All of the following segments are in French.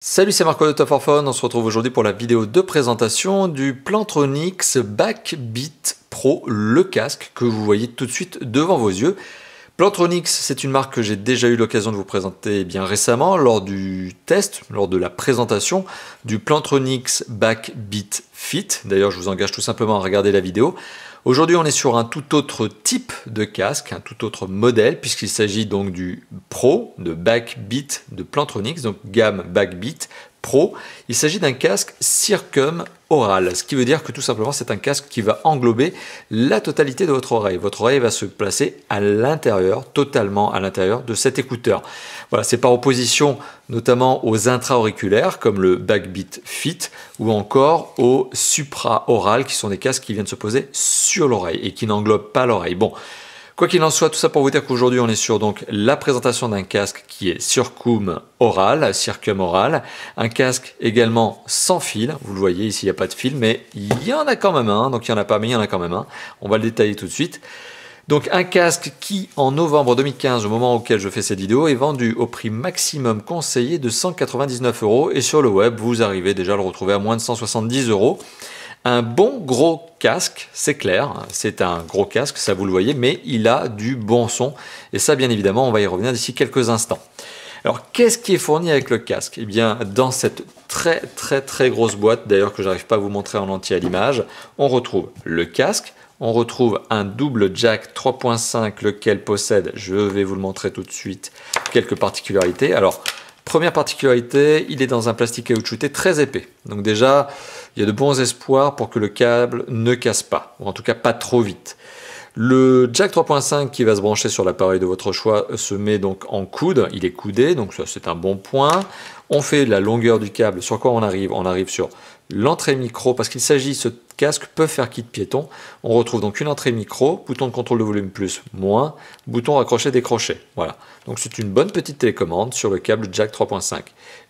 Salut, c'est Marco de Top 4 Phone. On se retrouve aujourd'hui pour la vidéo de présentation du Plantronics Backbeat Pro, le casque que vous voyez tout de suite devant vos yeux. Plantronics, c'est une marque que j'ai déjà eu l'occasion de vous présenter bien récemment lors du test, lors de la présentation du Plantronics Backbeat Fit. D'ailleurs, je vous engage tout simplement à regarder la vidéo. Aujourd'hui, on est sur un tout autre type de casque, un tout autre modèle, puisqu'il s'agit donc du Pro, de Backbeat de Plantronics, donc gamme Backbeat Pro. Il s'agit d'un casque circum-oral, ce qui veut dire que tout simplement c'est un casque qui va englober la totalité de votre oreille. Votre oreille va se placer à l'intérieur, totalement à l'intérieur de cet écouteur. Voilà, c'est par opposition notamment aux intra-auriculaires comme le Backbeat Fit ou encore aux supra-oral qui sont des casques qui viennent se poser sur l'oreille et qui n'englobent pas l'oreille. Bon. Quoi qu'il en soit, tout ça pour vous dire qu'aujourd'hui on est sur donc la présentation d'un casque qui est circum-oral, un casque également sans fil, vous le voyez ici il n'y a pas de fil, mais il y en a quand même un, donc il n'y en a pas mais il y en a quand même un, on va le détailler tout de suite. Donc un casque qui en novembre 2015, au moment auquel je fais cette vidéo, est vendu au prix maximum conseillé de 199 € et sur le web vous arrivez déjà à le retrouver à moins de 170 €. Un bon gros casque, c'est clair, c'est un gros casque, ça vous le voyez, mais il a du bon son. Et ça, bien évidemment, on va y revenir d'ici quelques instants. Alors, qu'est-ce qui est fourni avec le casque? Eh bien, dans cette très grosse boîte, d'ailleurs que j'arrive pas à vous montrer en entier à l'image, on retrouve le casque, on retrouve un double jack 3.5, lequel possède, je vais vous le montrer tout de suite, quelques particularités. Alors, première particularité, il est dans un plastique caoutchouté très épais. Donc déjà, il y a de bons espoirs pour que le câble ne casse pas, ou en tout cas pas trop vite. Le jack 3.5 qui va se brancher sur l'appareil de votre choix se met donc en coude, il est coudé, donc ça c'est un bon point. On fait la longueur du câble, sur quoi on arrive? On arrive sur l'entrée micro, parce qu'il s'agit, ce casque peut faire kit piéton. On retrouve donc une entrée micro, bouton de contrôle de volume plus, moins, bouton raccrocher-décrocher. Voilà, donc c'est une bonne petite télécommande sur le câble jack 3.5.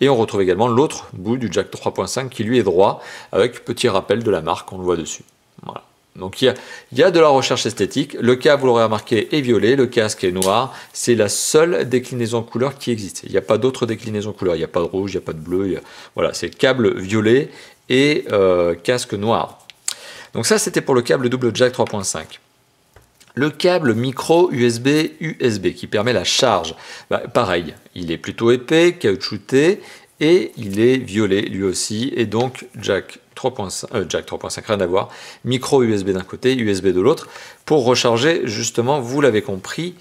Et on retrouve également l'autre bout du jack 3.5 qui lui est droit, avec petit rappel de la marque, on le voit dessus. Voilà. Donc il y a de la recherche esthétique, le câble, vous l'aurez remarqué, est violet, le casque est noir, c'est la seule déclinaison couleur qui existe. Il n'y a pas d'autre déclinaison couleur, il n'y a pas de rouge, il n'y a pas de bleu, voilà, c'est câble violet et casque noir. Donc ça c'était pour le câble double jack 3.5. Le câble micro USB qui permet la charge, pareil, il est plutôt épais, caoutchouté, et il est violet lui aussi, et donc jack 3.5, rien à voir, micro USB d'un côté, USB de l'autre, pour recharger justement, vous l'avez compris,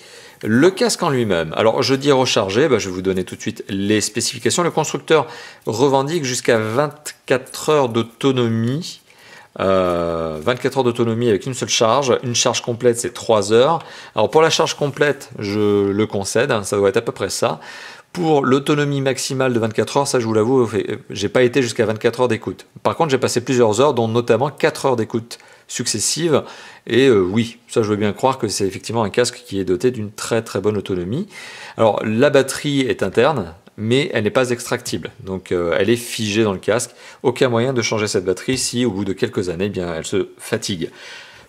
le casque en lui-même. Alors je dis recharger, je vais vous donner tout de suite les spécifications. Le constructeur revendique jusqu'à 24 heures d'autonomie. 24 heures d'autonomie avec une seule charge. Une charge complète, c'est 3 heures. Alors pour la charge complète, je le concède, ça doit être à peu près ça. Pour l'autonomie maximale de 24 heures, ça je vous l'avoue, j'ai pas été jusqu'à 24 heures d'écoute. Par contre, j'ai passé plusieurs heures, dont notamment 4 heures d'écoute successives. Et oui, ça je veux bien croire que c'est effectivement un casque qui est doté d'une très bonne autonomie. Alors la batterie est interne, mais elle n'est pas extractible. Donc elle est figée dans le casque. Aucun moyen de changer cette batterie si au bout de quelques années, elle se fatigue.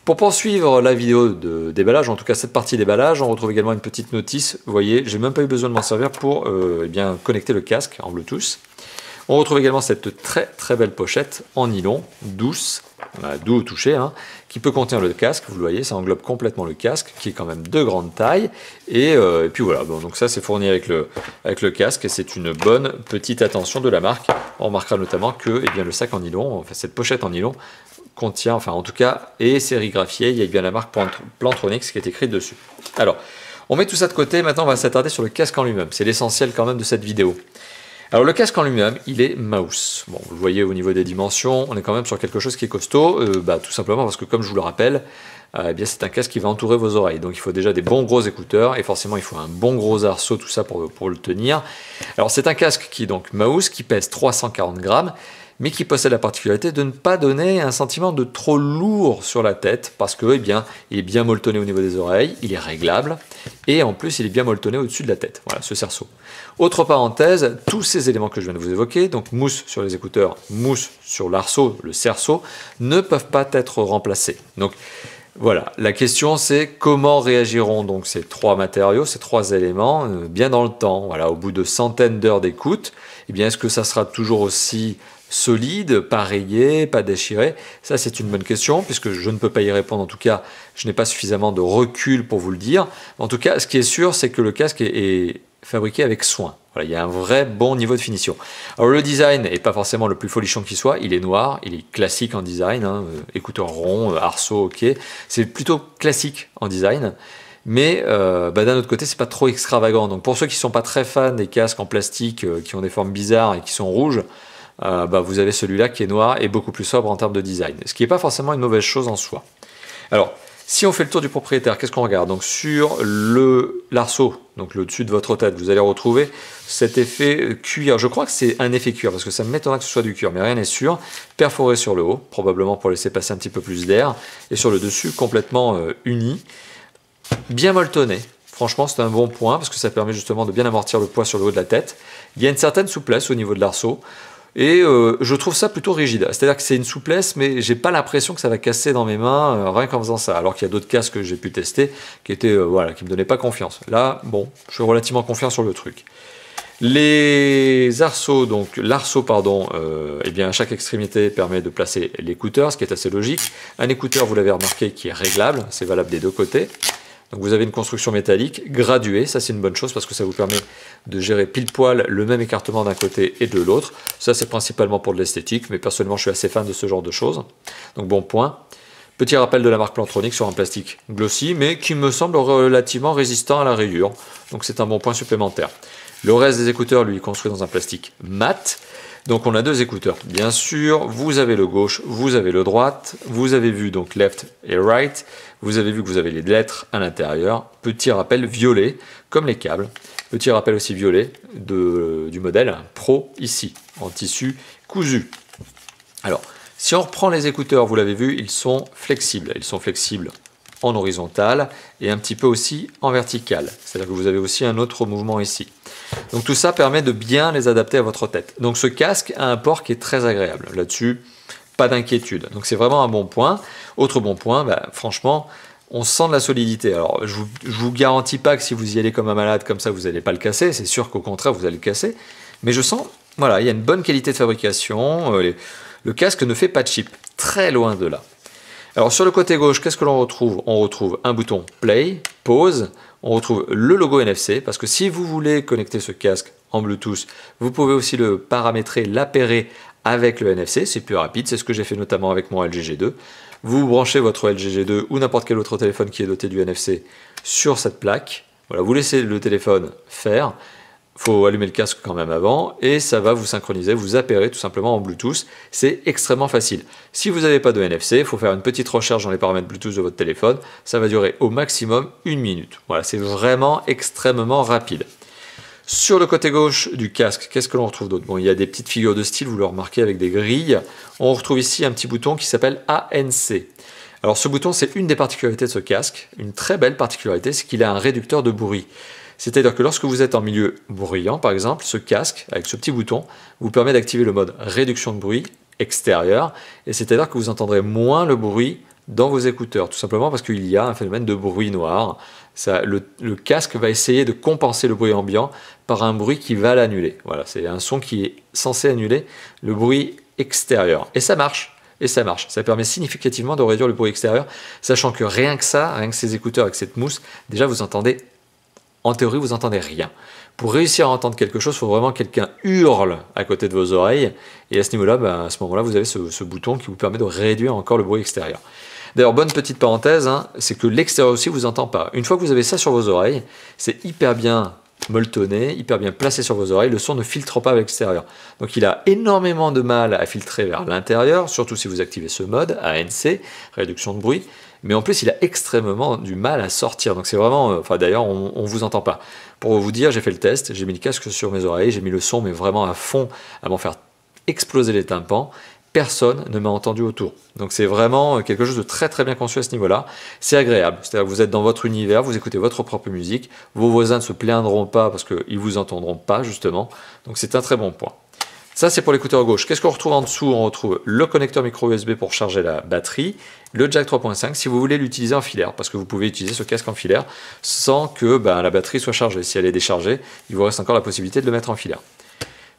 Pour poursuivre la vidéo de déballage, en tout cas cette partie déballage, on retrouve également une petite notice. Vous voyez, j'ai même pas eu besoin de m'en servir pour connecter le casque en Bluetooth. On retrouve également cette très belle pochette en nylon, douce, doux au toucher, qui peut contenir le casque. Vous le voyez, ça englobe complètement le casque, qui est quand même de grande taille. Et puis voilà, donc ça c'est fourni avec le casque, et c'est une bonne petite attention de la marque. On remarquera notamment que le sac en nylon, enfin cette pochette en nylon, contient, enfin en tout cas, est sérigraphié, il y a bien la marque Plantronics qui est écrite dessus. Alors, on met tout ça de côté, maintenant on va s'attarder sur le casque en lui-même, c'est l'essentiel quand même de cette vidéo. Alors le casque en lui-même, il est mouse. Bon, vous le voyez au niveau des dimensions, on est quand même sur quelque chose qui est costaud, tout simplement parce que comme je vous le rappelle, c'est un casque qui va entourer vos oreilles. Donc il faut déjà des bons gros écouteurs et forcément il faut un bon gros arceau, tout ça pour le tenir. Alors c'est un casque qui est donc mouse, qui pèse 340 grammes, mais qui possède la particularité de ne pas donner un sentiment de trop lourd sur la tête, parce que il est bien molletonné au niveau des oreilles, il est réglable, et en plus il est bien molletonné au-dessus de la tête, voilà ce cerceau. Autre parenthèse, tous ces éléments que je viens de vous évoquer, donc mousse sur les écouteurs, mousse sur l'arceau, le cerceau, ne peuvent pas être remplacés. Donc voilà, la question c'est comment réagiront donc ces trois matériaux, ces trois éléments, bien dans le temps, voilà, au bout de centaines d'heures d'écoute, eh bien est-ce que ça sera toujours aussi solide, pas rayé, pas déchiré? Ça c'est une bonne question puisque je ne peux pas y répondre. En tout cas, je n'ai pas suffisamment de recul pour vous le dire. En tout cas, ce qui est sûr, c'est que le casque est fabriqué avec soin. Voilà, il y a un vrai bon niveau de finition. Alors le design n'est pas forcément le plus folichon qui soit, il est noir, il est classique en design, hein, écouteur rond, arceau, ok. C'est plutôt classique en design, mais d'un autre côté c'est pas trop extravagant. Donc pour ceux qui sont pas très fans des casques en plastique qui ont des formes bizarres et qui sont rouges, vous avez celui-là qui est noir et beaucoup plus sobre en termes de design. Ce qui n'est pas forcément une mauvaise chose en soi. Alors, si on fait le tour du propriétaire, qu'est-ce qu'on regarde? Donc sur l'arceau, donc le dessus de votre tête, vous allez retrouver cet effet cuir. Je crois que c'est un effet cuir, parce que ça m'étonnerait que ce soit du cuir, mais rien n'est sûr. Perforé sur le haut, probablement pour laisser passer un petit peu plus d'air, et sur le dessus, complètement uni. Bien molletonné. Franchement, c'est un bon point, parce que ça permet justement de bien amortir le poids sur le haut de la tête. Il y a une certaine souplesse au niveau de l'arceau. Et je trouve ça plutôt rigide. C'est-à-dire que c'est une souplesse, mais j'ai pas l'impression que ça va casser dans mes mains rien qu'en faisant ça. Alors qu'il y a d'autres casques que j'ai pu tester qui étaient qui me donnaient pas confiance. Là, bon, je suis relativement confiant sur le truc. Les arceaux, donc l'arceau, pardon, eh bien, à chaque extrémité permet de placer l'écouteur, ce qui est assez logique. Un écouteur, vous l'avez remarqué, qui est réglable, c'est valable des deux côtés. Donc vous avez une construction métallique graduée, ça c'est une bonne chose parce que ça vous permet de gérer pile poil le même écartement d'un côté et de l'autre. Ça c'est principalement pour de l'esthétique, mais personnellement je suis assez fan de ce genre de choses. Donc bon point. Petit rappel de la marque Plantronics sur un plastique glossy, mais qui me semble relativement résistant à la rayure. Donc c'est un bon point supplémentaire. Le reste des écouteurs, lui, est construit dans un plastique mat. Donc on a deux écouteurs. Bien sûr, vous avez le gauche, vous avez le droite. Vous avez vu donc left et right. Vous avez vu que vous avez les lettres à l'intérieur. Petit rappel violet, comme les câbles. Petit rappel aussi violet du modèle Pro ici, en tissu cousu. Alors, si on reprend les écouteurs, vous l'avez vu, ils sont flexibles. Ils sont flexibles en horizontal et un petit peu aussi en vertical. C'est-à-dire que vous avez aussi un autre mouvement ici. Donc tout ça permet de bien les adapter à votre tête. Donc ce casque a un port qui est très agréable. Là-dessus, pas d'inquiétude. Donc c'est vraiment un bon point. Autre bon point, franchement, on sent de la solidité. Alors je vous garantis pas que si vous y allez comme un malade comme ça, vous n'allez pas le casser. C'est sûr qu'au contraire, vous allez le casser. Mais je sens, voilà, il y a une bonne qualité de fabrication. Le casque ne fait pas de chip. Très loin de là. Alors sur le côté gauche, qu'est-ce que l'on retrouve? On retrouve un bouton Play, Pause, on retrouve le logo NFC, parce que si vous voulez connecter ce casque en Bluetooth, vous pouvez aussi le paramétrer, l'appairer avec le NFC, c'est plus rapide, c'est ce que j'ai fait notamment avec mon LG G2. Vous branchez votre LG G2 ou n'importe quel autre téléphone qui est doté du NFC sur cette plaque, voilà, vous laissez le téléphone faire. Il faut allumer le casque quand même avant et ça va vous synchroniser, vous appairer tout simplement en Bluetooth. C'est extrêmement facile. Si vous n'avez pas de NFC, il faut faire une petite recherche dans les paramètres Bluetooth de votre téléphone. Ça va durer au maximum 1 minute. Voilà, c'est vraiment extrêmement rapide. Sur le côté gauche du casque, qu'est-ce que l'on retrouve d'autre? Bon, il y a des petites figures de style, vous le remarquez, avec des grilles. On retrouve ici un petit bouton qui s'appelle ANC. Alors ce bouton, c'est une des particularités de ce casque. Une très belle particularité, c'est qu'il a un réducteur de bruit. C'est-à-dire que lorsque vous êtes en milieu bruyant, par exemple, ce casque, avec ce petit bouton, vous permet d'activer le mode réduction de bruit extérieur, et c'est-à-dire que vous entendrez moins le bruit dans vos écouteurs, tout simplement parce qu'il y a un phénomène de bruit noir. Le casque va essayer de compenser le bruit ambiant par un bruit qui va l'annuler. Voilà, c'est un son qui est censé annuler le bruit extérieur. Et ça marche. Et ça marche. Ça permet significativement de réduire le bruit extérieur, sachant que rien que ça, rien que ces écouteurs avec cette mousse, déjà vous entendez. En théorie, vous n'entendez rien. Pour réussir à entendre quelque chose, il faut vraiment que quelqu'un hurle à côté de vos oreilles. Et à ce niveau-là, à ce moment-là, vous avez ce bouton qui vous permet de réduire encore le bruit extérieur. D'ailleurs, bonne petite parenthèse, c'est que l'extérieur aussi vous entend pas. Une fois que vous avez ça sur vos oreilles, c'est hyper bien molletonné, hyper bien placé sur vos oreilles, le son ne filtre pas avec l'extérieur. Donc il a énormément de mal à filtrer vers l'intérieur, surtout si vous activez ce mode, ANC, réduction de bruit. Mais en plus, il a extrêmement du mal à sortir. Donc c'est vraiment... d'ailleurs, on ne vous entend pas. Pour vous dire, j'ai fait le test, j'ai mis le casque sur mes oreilles, j'ai mis le son, mais vraiment à fond, à m'en faire exploser les tympans. Personne ne m'a entendu autour. Donc c'est vraiment quelque chose de très très bien conçu à ce niveau-là. C'est agréable. C'est-à-dire que vous êtes dans votre univers, vous écoutez votre propre musique. Vos voisins ne se plaindront pas parce qu'ils ne vous entendront pas, justement. Donc c'est un très bon point. Ça, c'est pour l'écouteur gauche. Qu'est-ce qu'on retrouve en dessous? On retrouve le connecteur micro USB pour charger la batterie, le jack 3.5 si vous voulez l'utiliser en filaire, parce que vous pouvez utiliser ce casque en filaire sans que la batterie soit chargée. Si elle est déchargée, il vous reste encore la possibilité de le mettre en filaire.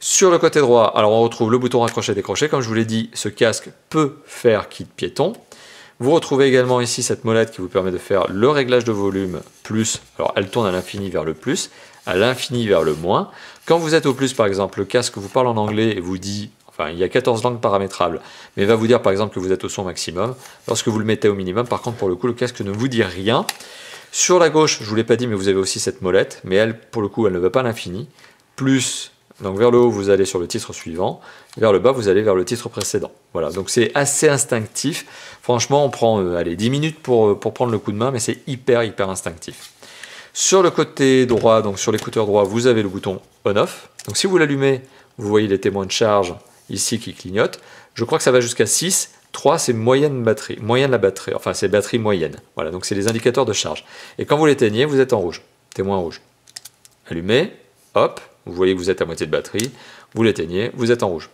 Sur le côté droit, alors on retrouve le bouton raccrocher-décrocher. Comme je vous l'ai dit, ce casque peut faire kit piéton. Vous retrouvez également ici cette molette qui vous permet de faire le réglage de volume plus. Alors elle tourne à l'infini vers le plus, à l'infini vers le moins. Quand vous êtes au plus, par exemple, le casque vous parle en anglais et vous dit, enfin il y a 14 langues paramétrables, mais il va vous dire par exemple que vous êtes au son maximum. Lorsque vous le mettez au minimum, par contre pour le coup, le casque ne vous dit rien. Sur la gauche, je ne vous l'ai pas dit, mais vous avez aussi cette molette, mais elle, pour le coup, elle ne va pas à l'infini. Plus, donc vers le haut, vous allez sur le titre suivant, vers le bas, vous allez vers le titre précédent. Voilà, donc c'est assez instinctif. Franchement, on prend allez, 10 minutes pour prendre le coup de main, mais c'est hyper instinctif. Sur le côté droit, donc sur l'écouteur droit, vous avez le bouton on-off. Donc si vous l'allumez, vous voyez les témoins de charge ici qui clignotent. Je crois que ça va jusqu'à 6. 3, c'est moyenne la batterie, enfin c'est batterie moyenne. Voilà, donc c'est les indicateurs de charge. Et quand vous l'éteignez, vous êtes en rouge, témoin rouge. Allumez, hop, vous voyez que vous êtes à moitié de batterie, vous l'éteignez, vous êtes en rouge.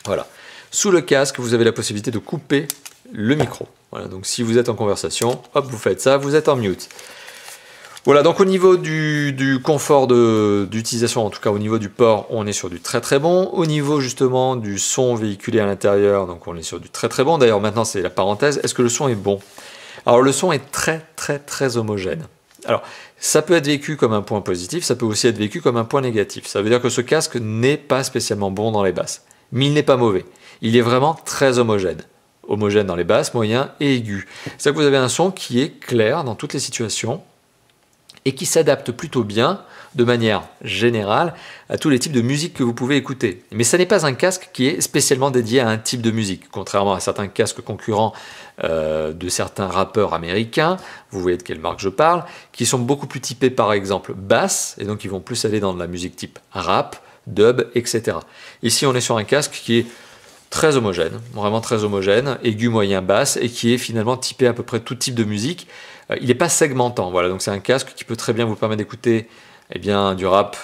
Voilà. Sous le casque, vous avez la possibilité de couper le micro. Voilà, donc si vous êtes en conversation, hop, vous faites ça, vous êtes en mute. Voilà, donc au niveau du confort d'utilisation, en tout cas au niveau du port, on est sur du très bon. Au niveau justement du son véhiculé à l'intérieur, donc on est sur du très bon. D'ailleurs maintenant c'est la parenthèse, est-ce que le son est bon? Alors le son est très homogène. Alors ça peut être vécu comme un point positif, ça peut aussi être vécu comme un point négatif. Ça veut dire que ce casque n'est pas spécialement bon dans les basses, mais il n'est pas mauvais. Il est vraiment très homogène. Homogène dans les basses, moyens et aigus. C'est-à-dire que vous avez un son qui est clair dans toutes les situations, et qui s'adapte plutôt bien, de manière générale, à tous les types de musique que vous pouvez écouter. Mais ça n'est pas un casque qui est spécialement dédié à un type de musique, contrairement à certains casques concurrents de certains rappeurs américains, vous voyez de quelle marque je parle, qui sont beaucoup plus typés par exemple basse, et donc ils vont plus aller dans de la musique type rap, dub, etc. Ici on est sur un casque qui est très homogène, vraiment très homogène, aigu, moyen, basse, et qui est finalement typé à peu près tout type de musique. Il n'est pas segmentant, voilà, donc c'est un casque qui peut très bien vous permettre d'écouter eh bien, du rap,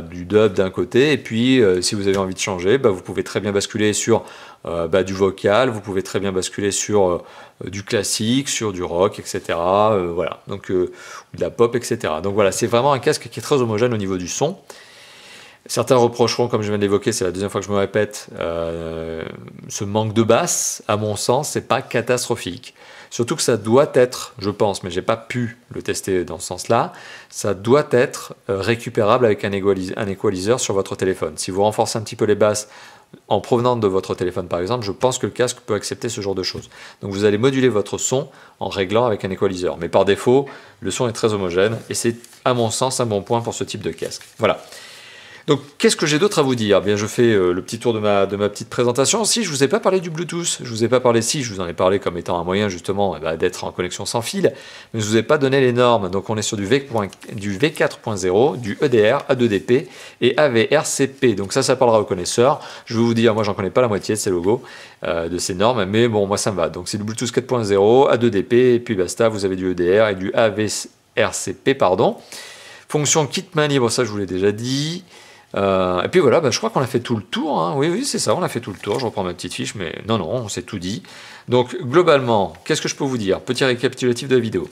du dub d'un côté, et puis si vous avez envie de changer, vous pouvez très bien basculer sur du vocal, vous pouvez très bien basculer sur du classique, sur du rock, etc. Voilà, donc de la pop, etc. Donc voilà, c'est vraiment un casque qui est très homogène au niveau du son. Certains reprocheront, comme je viens de l'évoquer, c'est la deuxième fois que je me répète, ce manque de basse, à mon sens, c'est pas catastrophique. Surtout que ça doit être, je pense, mais j'ai pas pu le tester dans ce sens-là, ça doit être récupérable avec un equalizer sur votre téléphone. Si vous renforcez un petit peu les basses en provenant de votre téléphone par exemple, je pense que le casque peut accepter ce genre de choses. Donc vous allez moduler votre son en réglant avec un equalizer. Mais par défaut, le son est très homogène et c'est à mon sens un bon point pour ce type de casque. Voilà. Donc, qu'est-ce que j'ai d'autre à vous dire? Bien, je fais le petit tour de ma petite présentation. Si, je ne vous ai pas parlé du Bluetooth, je vous ai pas parlé, si, je vous en ai parlé comme étant un moyen justement d'être en connexion sans fil, mais je ne vous ai pas donné les normes. Donc, on est sur du V4.0, du EDR, A2DP et AVRCP. Donc, ça parlera aux connaisseurs. Je vais vous dire, moi, j'en connais pas la moitié de ces logos, de ces normes, mais bon, moi, ça me va. Donc, c'est du Bluetooth 4.0, A2DP, et puis basta, vous avez du EDR et du AVRCP, pardon. Fonction kit main libre, ça, je vous l'ai déjà dit. Et puis voilà, je crois qu'on a fait tout le tour, hein. Oui, c'est ça, on a fait tout le tour. Je reprends ma petite fiche, mais non, on s'est tout dit. Donc, globalement, qu'est-ce que je peux vous dire? Petit récapitulatif de la vidéo.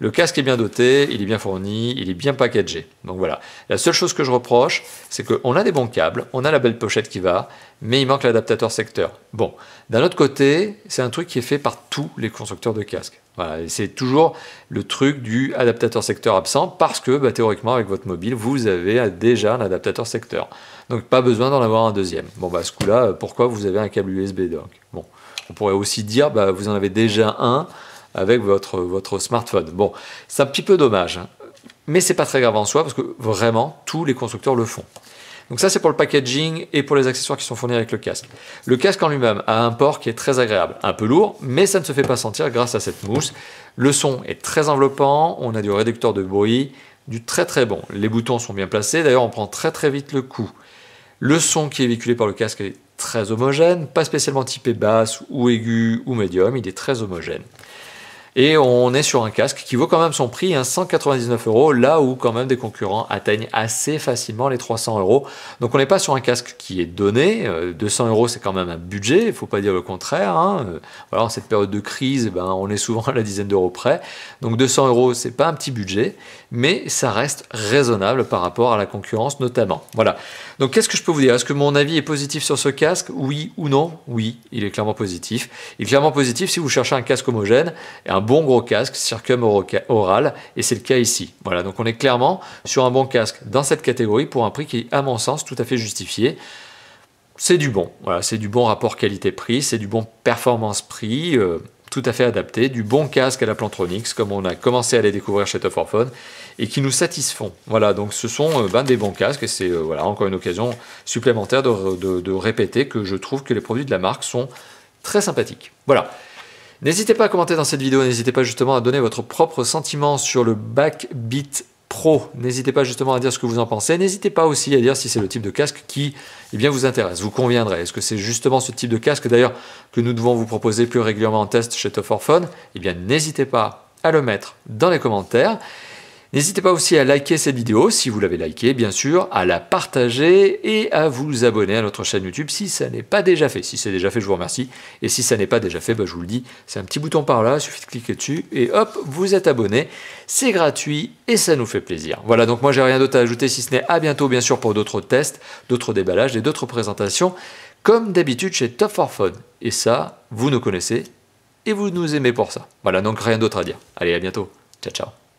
Le casque est bien doté, il est bien fourni, il est bien packagé. Donc voilà. La seule chose que je reproche, c'est qu'on a des bons câbles, on a la belle pochette qui va, mais il manque l'adaptateur secteur. Bon, d'un autre côté, c'est un truc qui est fait par tous les constructeurs de casques. Voilà, et c'est toujours le truc du adaptateur secteur absent parce que théoriquement avec votre mobile vous avez déjà un adaptateur secteur, donc pas besoin d'en avoir un deuxième. Bon à ce coup-là, pourquoi vous avez un câble USB donc? Bon, on pourrait aussi dire vous en avez déjà un avec votre smartphone. Bon, c'est un petit peu dommage, hein. Mais c'est pas très grave en soi parce que vraiment tous les constructeurs le font. Donc ça c'est pour le packaging et pour les accessoires qui sont fournis avec le casque. Le casque en lui-même a un port qui est très agréable, un peu lourd, mais ça ne se fait pas sentir grâce à cette mousse. Le son est très enveloppant, on a du réducteur de bruit, du très bon. Les boutons sont bien placés, d'ailleurs on prend très vite le coup. Le son qui est véhiculé par le casque est très homogène, pas spécialement typé basse ou aigu ou médium, il est très homogène. Et on est sur un casque qui vaut quand même son prix, 199 €, là où quand même des concurrents atteignent assez facilement les 300 €. Donc on n'est pas sur un casque qui est donné, 200 € c'est quand même un budget, il ne faut pas dire le contraire, hein. Voilà, en cette période de crise, on est souvent à la dizaine d'euros près, donc 200 € c'est pas un petit budget, mais ça reste raisonnable par rapport à la concurrence notamment. Voilà. Donc qu'est-ce que je peux vous dire? Est-ce que mon avis est positif sur ce casque? Oui ou non? Oui, il est clairement positif. Il est clairement positif si vous cherchez un casque homogène et un bon gros casque, Circum Oral, et c'est le cas ici. Voilà, donc on est clairement sur un bon casque dans cette catégorie pour un prix qui est, à mon sens, tout à fait justifié. C'est du bon, voilà, c'est du bon rapport qualité-prix, c'est du bon performance-prix, tout à fait adapté, du bon casque à la Plantronics, comme on a commencé à les découvrir chez Top 4 Fun, et qui nous satisfont. Voilà, donc ce sont des bons casques, et c'est voilà, encore une occasion supplémentaire de répéter que je trouve que les produits de la marque sont très sympathiques. Voilà. N'hésitez pas à commenter dans cette vidéo, n'hésitez pas justement à donner votre propre sentiment sur le Backbeat Pro. N'hésitez pas justement à dire ce que vous en pensez. N'hésitez pas aussi à dire si c'est le type de casque qui bien, vous intéresse, vous conviendrait. Est-ce que c'est justement ce type de casque d'ailleurs que nous devons vous proposer plus régulièrement en test chez Top 4 Fun? Eh bien, n'hésitez pas à le mettre dans les commentaires. N'hésitez pas aussi à liker cette vidéo si vous l'avez likée, bien sûr, à la partager et à vous abonner à notre chaîne YouTube si ça n'est pas déjà fait. Si c'est déjà fait, je vous remercie. Et si ça n'est pas déjà fait, je vous le dis, c'est un petit bouton par là, il suffit de cliquer dessus et hop, vous êtes abonné. C'est gratuit et ça nous fait plaisir. Voilà, donc moi j'ai rien d'autre à ajouter si ce n'est à bientôt, bien sûr, pour d'autres tests, d'autres déballages et d'autres présentations, comme d'habitude chez Top 4 Fun. Et ça, vous nous connaissez et vous nous aimez pour ça. Voilà, donc rien d'autre à dire. Allez, à bientôt. Ciao, ciao.